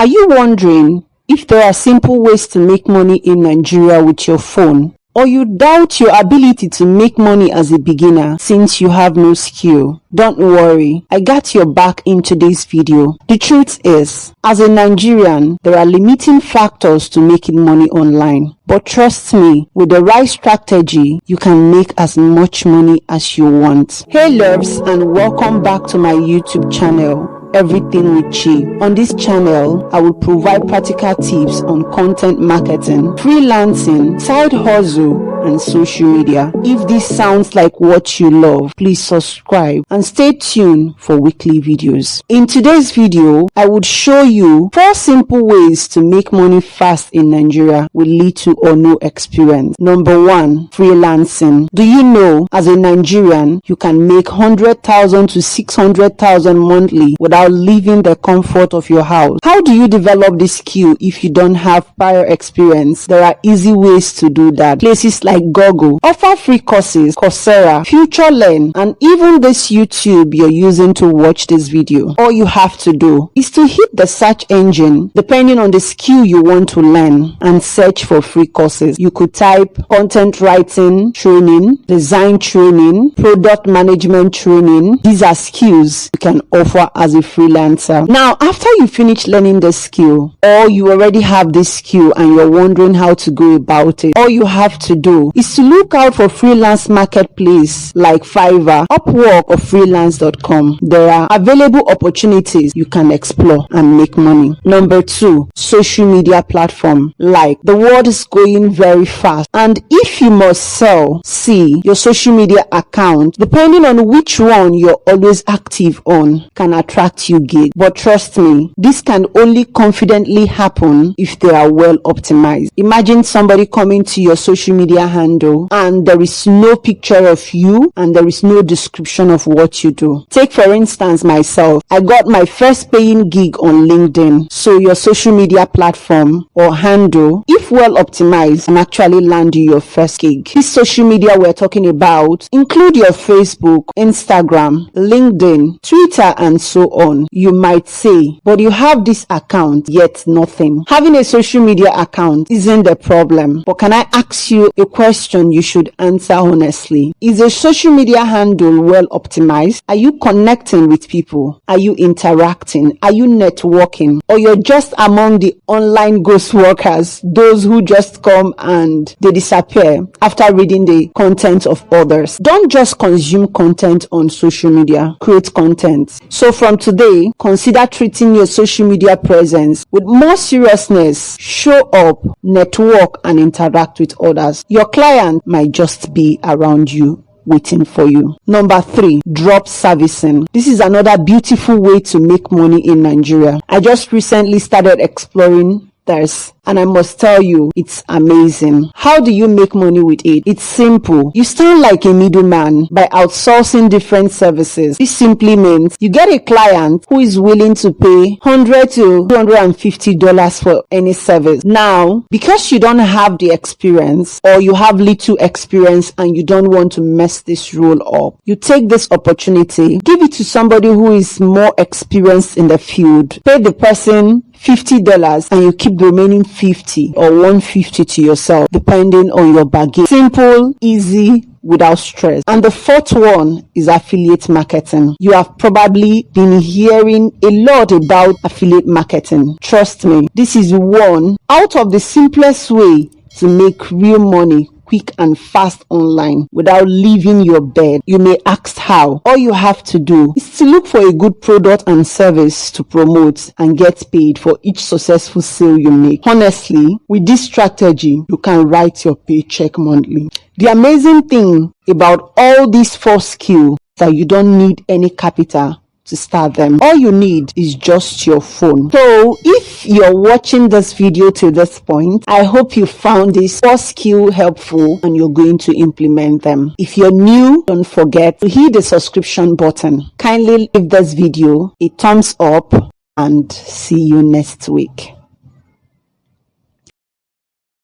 Are you wondering if there are simple ways to make money in Nigeria with your phone? Or you doubt your ability to make money as a beginner since you have no skill? Don't worry, I got your back in today's video. The truth is, as a Nigerian, there are limiting factors to making money online. But trust me, with the right strategy, you can make as much money as you want. Hey loves, and welcome back to my YouTube channel. Everything with Chi. On this channel, I will provide practical tips on content marketing, freelancing, side hustle, and social media. If this sounds like what you love, please subscribe and stay tuned for weekly videos. In today's video, I would show you 4 simple ways to make money fast in Nigeria with little or no experience. Number 1, freelancing. Do you know, as a Nigerian, you can make 100,000 to 600,000 monthly without leaving the comfort of your house? How do you develop this skill if you don't have prior experience? There are easy ways to do that. Places like Google offer free courses, Coursera, FutureLearn, and even this YouTube you're using to watch this video. All you have to do is to hit the search engine depending on the skill you want to learn and search for free courses. You could type content writing training, design training, product management training. These are skills you can offer as a freelancer. Now, after you finish learning the skill, or you already have this skill and you're wondering how to go about it, all you have to do is to look out for freelance marketplace like Fiverr, Upwork, or freelance.com. There are available opportunities you can explore and make money. Number 2, social media platform. Like, the world is going very fast, and if you must sell, see, your social media account, depending on which one you're always active on, can attract you gigs. But trust me, this can only confidently happen if they are well optimized. Imagine somebody coming to your social media handle and there is no picture of you and there is no description of what you do. Take for instance myself. I got my first paying gig on LinkedIn. So your social media platform or handle, if well optimized, can actually land you your first gig. This social media we're talking about include your Facebook, Instagram, LinkedIn, Twitter, and so on. You might say, but you have this account, yet nothing. Having a social media account isn't the problem. But can I ask you a question you should answer honestly? Is a social media handle well optimized? Are you connecting with people? Are you interacting? Are you networking? Or you're just among the online ghost workers, those who just come and they disappear after reading the content of others? Don't just consume content on social media. Create content. So from today, consider treating your social media presence with more seriousness. Show up, network, and interact with others. Your client might just be around you waiting for you. Number 3, drop servicing. This is another beautiful way to make money in Nigeria. I just recently started exploring this, and I must tell you, it's amazing. How do you make money with it? It's simple. You stand like a middleman by outsourcing different services. This simply means you get a client who is willing to pay $100 to $250 for any service. Now, because you don't have the experience or you have little experience and you don't want to mess this role up, you take this opportunity, give it to somebody who is more experienced in the field, pay the person $50 and you keep the remaining 50 or 150 to yourself depending on your bargain. Simple, easy, without stress. And the 4th one is affiliate marketing. You have probably been hearing a lot about affiliate marketing. Trust me, this is one out of the simplest way to make real money quick and fast online without leaving your bed. You may ask how. All you have to do is to look for a good product and service to promote and get paid for each successful sale you make. Honestly, with this strategy, you can write your paycheck monthly. The amazing thing about all these 4 skills is that you don't need any capital to start them. All you need is just your phone. So if you're watching this video to this point, I hope you found this 4 skill helpful and you're going to implement them. If you're new, don't forget to hit the subscription button. Kindly give this video a thumbs up and see you next week.